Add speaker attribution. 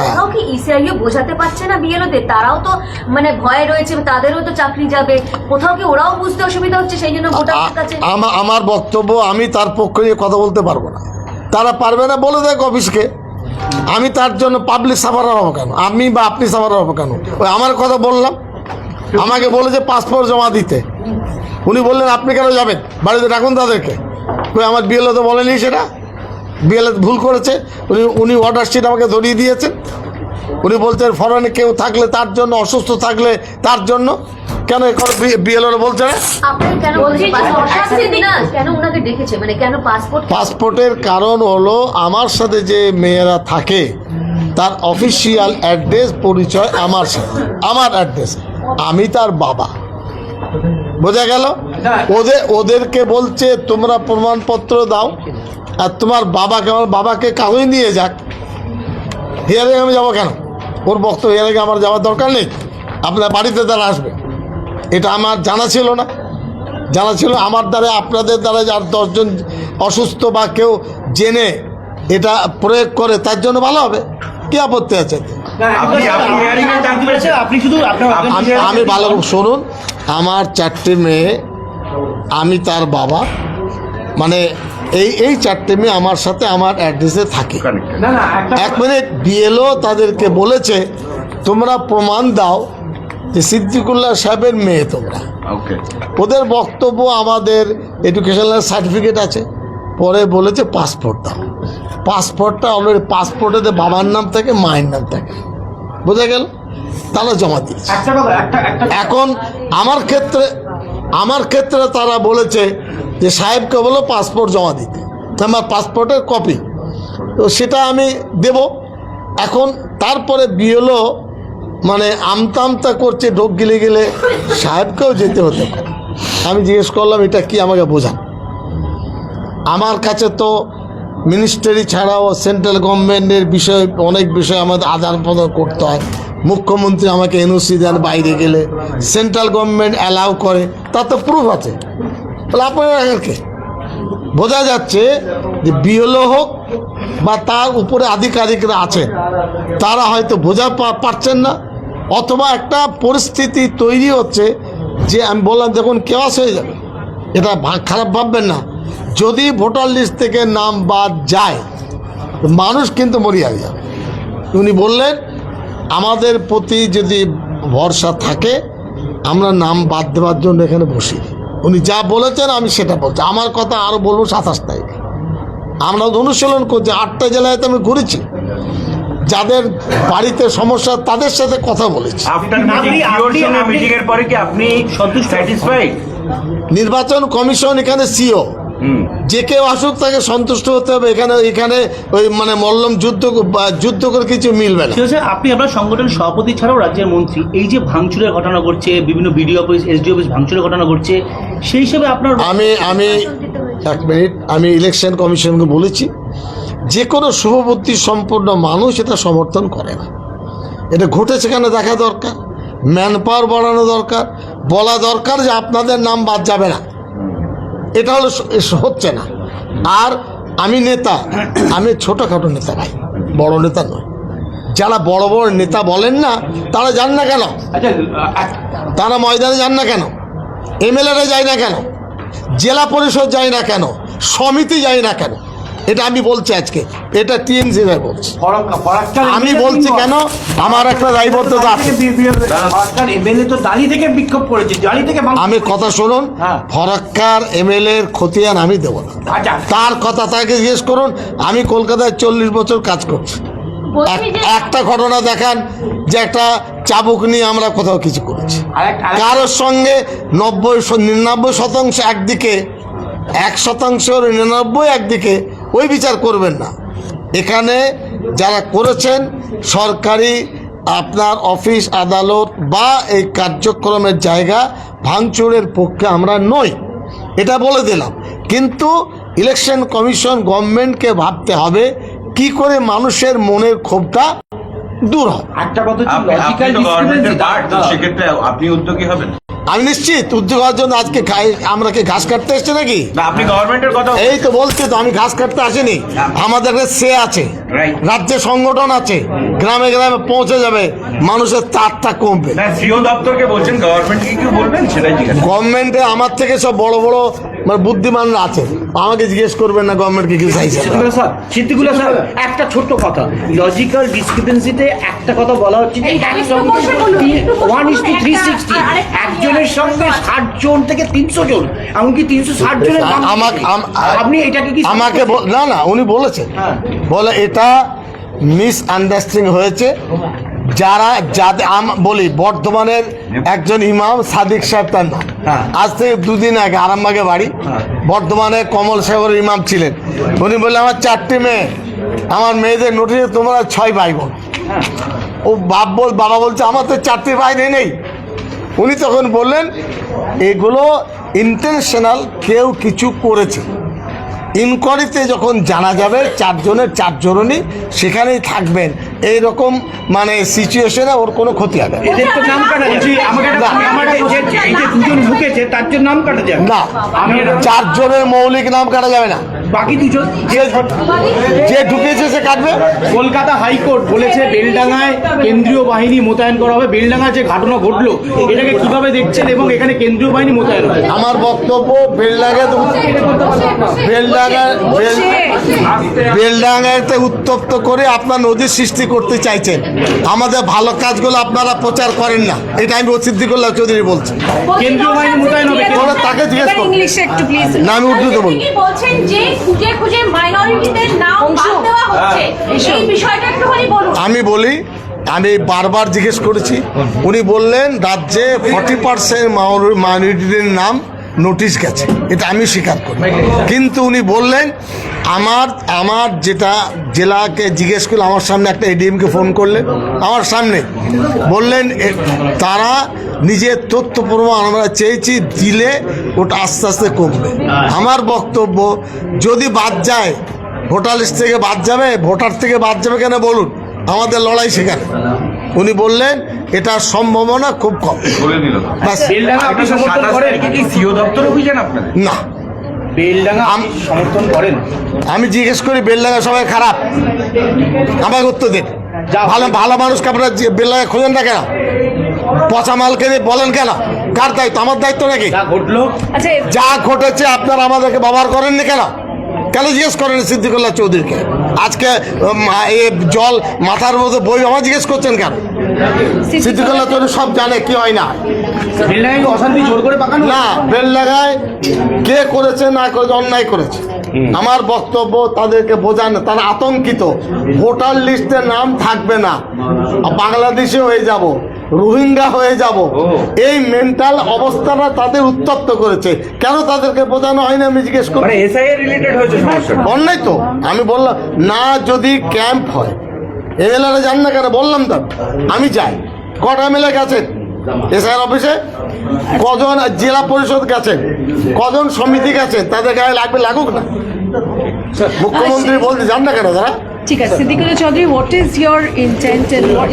Speaker 1: কোথাও কি ইসিআইও বোঝাতে পারছে না বিএলওদের? তারাও তো মানে ভয়ে রয়েছে, তাদেরও তো চাকরি যাবে, কোথাও কি ওরাও বুঝতে অসুবিধা হচ্ছে, সেই জন্য ভোটারদের কাছে?
Speaker 2: আমার বক্তব্য, আমি তার পক্ষে নিয়ে কথা বলতে পারবো না। তারা পারবে না বলে দেখ অফিসকে। আমি তার জন্য পাবলিক সাফার হবো কেন? আমি বা আপনি সাফার হবো কেন? ওই আমার কথা বললাম, আমাকে বলেছে পাসপোর্ট জমা দিতে। উনি বললেন আপনি কেন যাবেন, বাড়িতে রাখুন তাদেরকে। ওই আমার বিএলও তো বলেনি সেটা, বিএলও ভুল করেছে। উনি অর্ডার শিট আমাকে ধরিয়ে দিয়েছেন। উনি বলছেন ফরেনে কেউ থাকলে তার জন্য, অসুস্থ থাকলে তার জন্য। কেন বিএলও বলছে না? পাসপোর্টের কারণ হলো আমার সাথে যে মেয়েরা থাকে তার অফিসিয়াল অ্যাড্রেস, পরিচয় আমার সাথে, আমার অ্যাড্রেস, আমি তার বাবা। বোঝা গেল? ওদেরকে বলছে তোমরা প্রমাণপত্র দাও, আর তোমার বাবাকে, আমার বাবাকে কাগজ নিয়ে যাক। হিয়ারিং আমি যাবো কেন? ওর বক্তব্য হিয়ারিং আমার যাওয়ার দরকার নেই, আপনার বাড়িতে তারা আসবে। এটা আমার জানা ছিল না। জানা ছিল আমার দ্বারা, আপনাদের দ্বারা যার 10 জন অসুস্থ বা কেউ জেনে এটা প্রয়োগ করে তার জন্য ভালো হবে। কি আপত্তি আছে? আমি ভালো শুনুন, আমার 4টে মেয়ে, আমি তার বাবা, মানে এই 4টে মেয়ে আমার সাথে আমার অ্যাড্রেসে থাকে। 1 মিনিট, বিএলও তাদেরকে বলেছে তোমরা প্রমাণ দাও যে সিদ্দিকুল্লাহ সাহেবের মেয়ে তোমরা। ওদের বক্তব্য আমাদের এডুকেশনাল সার্টিফিকেট আছে, পরে বলেছে পাসপোর্ট দাও। পাসপোর্টটা অলরেডি, পাসপোর্টে বাবার নাম থাকে, মায়ের নাম থাকে। বোঝা গেল? তারা জমা দিয়েছে। এখন আমার ক্ষেত্রে তারা বলেছে যে সাহেবকে বলো পাসপোর্ট জমা দিতে, আমার পাসপোর্টের কপি, তো সেটা আমি দেব। এখন তারপরে বিএলও মানে আমতা করছে, ঢোক গিলে গেলে সাহেবকেও যেতে হতে পারে। আমি জিজ্ঞেস করলাম এটা কি, আমাকে বোঝান। আমার কাছে তো মিনিস্ট্রি ছাড়াও সেন্ট্রাল গভর্নমেন্টের বিষয়, অনেক বিষয় আমাদের আদান প্রদান করতে হয়। মুখ্যমন্ত্রী আমাকে এনওসি দেন বাইরে গেলে, সেন্ট্রাল গভর্নমেন্ট অ্যালাউ করে, তার তো প্রুফ আছে। তাহলে আপনারা কে? বোঝা যাচ্ছে যে বিএলও হোক বা তার উপরে আধিকারিকরা আছেন, তারা হয়তো বোঝা পারছেন না, অথবা একটা পরিস্থিতি তৈরি হচ্ছে যে আমি বললাম দেখুন কেওয়াস হয়ে যাবে। এটা খারাপ ভাববেন না। যদি ভোটার লিস্ট থেকে নাম বাদ যায় মানুষ কিন্তু মরিয়া যাবে। উনি বললেন আমাদের প্রতি যদি ভরসা থাকে আমরা নাম বাদ দেওয়ার জন্য এখানে বসি। উনি যা বলেছেন আমি সেটা বলছি। আমার কথা আরও বলবো 27 তারিখ আমরা অনুশীলন করছি। 8টা জেলায় তো আমি ঘুরেছি, যাদের বাড়িতে সমস্যা তাদের সাথে কথা বলেছি। নির্বাচন কমিশন এখানে সিও, যে কেউ আসুক তাকে সন্তুষ্ট হতে হবে। এখানে ওই মানে মল্লম যুদ্ধ করে কিছু মিলবে না।
Speaker 3: আপনি আপনার সংগঠনের সভাপতি ছাড়াও রাজ্যের মন্ত্রী, এই যে ভাঙচুরের ঘটনা ঘটছে, বিভিন্ন বিডিও অফিস, এসডিও অফিস ভাঙচুরের ঘটনা ঘটছে, সেই হিসেবে আপনার
Speaker 2: আমি 1 মিনিট, আমি ইলেকশন কমিশনকে বলেছি যে কোনো শুভবুদ্ধি সম্পন্ন মানুষ এটা সমর্থন করে না। এটা ঘটেছে কেন দেখা দরকার, ম্যান পাওয়ার বাড়ানো দরকার, বলা দরকার যে আপনাদের নাম বাদ যাবে না। এটা হলো হচ্ছে না। আর আমি নেতা, আমি ছোটোখাটো নেতা ভাই, বড় নেতা নয়। যারা বড় বড় নেতা বলেন না তারা যান না কেন? তারা ময়দানে যান না কেন? এমএলএরা যায় না কেন? জেলা পরিষদ যায় না কেন? সমিতি যায় না কেন? এটা আমি বলছি আজকে, এটা টিএমসি ভাই বলছি। আমি বলছি কেন, আমার একটা দায়বদ্ধতা আছে। আমি কথা শুনুন, ফরাক্কার এমএলএ এর খতিয়ান আমি দেবো না। তার কথা তাকে জিজ্ঞেস করুন। আমি কলকাতায় 40 বছর কাজ করছি। একটা ঘটনা দেখান যে একটা চাবুক নিয়ে আমরা কোথাও কিছু করেছি। কারোর সঙ্গে 99% একদিকে, 1% 99 একদিকে, ওই বিচার করবেন না। এখানে যারা করেছেন সরকারি আপনার অফিস আদালত বা এই কার্যক্রমের জায়গা ভাঙচুরের পক্ষে আমরা নই, এটা বলে দিলাম। কিন্তু ইলেকশন কমিশন, গভর্নমেন্টকে ভাবতে হবে কি করে মানুষের মনের ক্ষোভটা দূর হয়।
Speaker 4: একটা কথা, সেক্ষেত্রে আপনি উদ্যোগী হবেন?
Speaker 2: আমি নিশ্চিত উদ্যোগ হওয়ার জন্য আজকে আমরা কি ঘাস কাটতে এসছি নাকি?
Speaker 4: না, আপনি গভর্নমেন্টের কথা
Speaker 2: এই তো বলছি তো, আমি ঘাস কাটতে আসিনি। আমাদের একটা সে আছে,
Speaker 4: Right.
Speaker 2: রাজ্যে সংগঠন আছে, গ্রামে গ্রামে পৌঁছে যাবে, মানুষের চাপটা কমবে।
Speaker 4: না, সিও দপ্তরকে বলছেন, গভর্নমেন্টকে কি বলবেন সেটাই জিজ্ঞাসা।
Speaker 2: গভর্নমেন্টে আমার থেকে সব বড় বড় মানে বুদ্ধিমানরা আছে, আমাকে জিজ্ঞেস করবেন না গভর্নমেন্টকে কি চাইছে।
Speaker 5: সিদ্দিকুল্লাহ স্যার, একটা ছোট্ট কথা, লজিক্যাল ডিসক্রিপেন্সিতে একটা কথা বলা হচ্ছে যে একসঙ্গে 1:360, একজনের সঙ্গে 60 জন থেকে 300 জন, এমনকি 360 জনের আপনি এটাকে কি
Speaker 2: আমাকে না না উনি বলেছেন, বলে এটা মিসআন্ডারস্ট্যান্ডিং হয়েছে। যারা যাদের বলি, বর্ধমানের একজন ইমাম সাদিক সাহেব, তার নাম, আজ থেকে 2 দিন আগে আরামবাগে বাড়ি, বর্ধমানে কমল সাহেবের ইমাম ছিলেন। উনি বললেন আমার 4টি মেয়ে, আমার মেয়েদের নোটিশে তোমরা 6 ভাই বোন। ও বাবা বলছে আমার তো 4টি ভাই নেই। উনি তখন বললেন এগুলো ইন্টেনশনাল, কেউ কিছু করেছে। ইনকোয়ারিতে যখন জানা যাবে 4 জনের 4 জনই সেখানেই থাকবেন, এইরকম মানে সিচুয়েশনে ওর কোনো ক্ষতি হবে না।
Speaker 5: এদের তো নাম কাটা যাবে। এই যে 2 জন ঢুকেছে তার জন্য নাম কাটা যাবে
Speaker 2: না, 4 জনের মৌলিক নাম কাটা যাবে না।
Speaker 5: বাকি 2 জন
Speaker 2: যে ঢুকেছে সে কাটবে।
Speaker 5: কলকাতা হাইকোর্ট বলেছে বেলডাঙ্গায় কেন্দ্রীয় বাহিনী মোতায়েন করা হবে। বেলডাঙ্গায় যে ঘটনা ঘটলো এটাকে কিভাবে দেখছেন এবং এখানে কেন্দ্রীয় বাহিনী মোতায়েন হবে?
Speaker 2: আমার বক্তব্য বেলডাঙ্গাতে উত্তপ্ত করে আপনার নদীর সৃষ্টি করতে চাইছেন। আমাদের ভালো কাজগুলো আপনারা প্রচার করেন না, এটা আমি সিদ্দিকুল্লাহ চৌধুরী বলছি।
Speaker 5: কেন্দ্রীয় বাহিনী মোতায়েন হবে।
Speaker 2: তাকে জিজ্ঞেস করুন।
Speaker 6: ইংলিশে একটু প্লিজ।
Speaker 2: না, আমি উর্দুতে বলবো।
Speaker 1: কি বলছেন যে খুঁজে খুঁজে মাইনরিটিদের নাম বাদ দেওয়া হচ্ছে, এই বিষয়টা একটুখানি বলুন।
Speaker 2: আমি বলি, আমি বারবার জিজ্ঞেস করেছি, উনি বললেন রাজ্যে 40% মাইনরিটিদের নাম নোটিশ গেছে, এটা আমি স্বীকার করি। কিন্তু উনি বললেন আমার যেটা জেলাকে জিজ্ঞেস করলে, আমার সামনে একটা এডিএমকে ফোন করলেন, আমার সামনে বললেন তারা নিজের তথ্য প্রমাণ আমরা চেয়েছি, দিলে ওটা আস্তে আস্তে কমবে। আমার বক্তব্য, যদি বাদ যায়, ভোটার লিস্ট থেকে বাদ যাবে, ভোটার থেকে বাদ যাবে কেন বলুন, আমাদের লড়াই সেখানে। উনি বললেন এটা সম্ভাবনা খুব কম। ব্যাস।
Speaker 5: বেলডাঙ্গা আপনি সমর্থন করেন?
Speaker 4: সিও দপ্তর অভিযান আপনাদের?
Speaker 2: না,
Speaker 5: বেলডাঙ্গা আপনি সমর্থন করেন?
Speaker 2: আমি জিজ্ঞেস করি বেলডাঙ্গা সবাই খারাপ, আমাকে উত্তর দিন। ভালো ভালো মানুষকে আপনারা বেলডাঙ্গা খোঁজেন না কেন? পচা মালকে দিয়ে বলেন কেন? কার দায়িত্ব? আমার দায়িত্ব নাকি?
Speaker 5: যা ঘটলো,
Speaker 6: আচ্ছা,
Speaker 2: যা ঘটেছে আপনারা আমাদেরকে ব্যবহার করেননি কেন? কেন জিজ্ঞেস করেন সিদ্দিকুল্লাহ চৌধুরীকে? আজকে জল মাথার মধ্যে বই আমার জিজ্ঞেস করছেন কেন? সিদ্দিকুল্লাহ চৌধুরী সব জানে কি হয় না।
Speaker 5: বেলডাঙ্গাকে অশান্তি জোর করে পাকানো?
Speaker 2: না, বেলডাঙ্গায় কে করেছে না করেছে, অন্যায় করেছে। আমার বক্তব্য তাদেরকে বোঝানো, তারা আতঙ্কিত, ভোটার লিস্টে নাম থাকবে না, বাংলাদেশে হয়ে যাব, রোহিঙ্গা হয়ে যাব, এই মেন্টাল অবস্থাটা তাদের উত্তপ্ত করেছে। কেন তাদেরকে বোঝানো হয়নি আমি জিজ্ঞেস করি।
Speaker 4: মানে এসআইআর রিলেটেড হয়েছে সমস্যা?
Speaker 2: অন্যায় তো। আমি বললাম না, যদি ক্যাম্প হয় এমএলএরা যান না কেন? বললাম তো আমি যাই। কটা এমএলএ গেছেন এসআইআর অফিসে? কজন জেলা পরিষদ গেছেন? কজন সমিতি গেছেন? তাদের গায়ে লাগবে, লাগুক না। মুখ্যমন্ত্রী বলতে যান না কেন তারা?
Speaker 6: ঠিক আছে, Siddiqullah Chowdhury, what is your intent and what